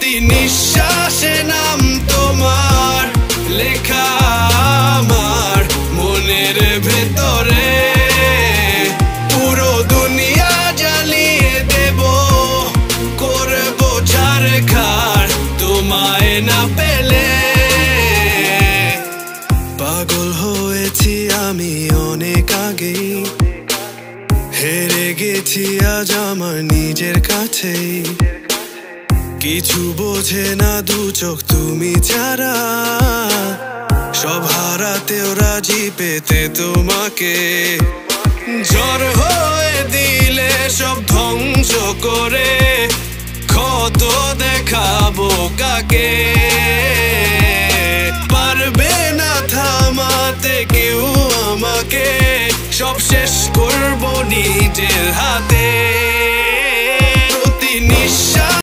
প্রতি নিঃশ্বাসে নাম তোমার লেখা আমার মনের ভেতরে। পুরো দুনিয়া জ্বালিয়ে দেব, করব ছারখার তোমায় না পেলে। পাগল হয়েছি আমি অনেক আগেই, হেরে গেছি আজ আমার নিজের কাছেই। কিছু বোঝে না দু চোখ তুমি ছাড়া, সব হারাতেও রাজি পেতে তোমাকে। ঝড় হয়ে দিলে সব ধ্বংস করে, ক্ষত দেখাবো কাকে। পারবে না থামাতে কেউ আমাকে, সব শেষ করবো নিজের হাতে।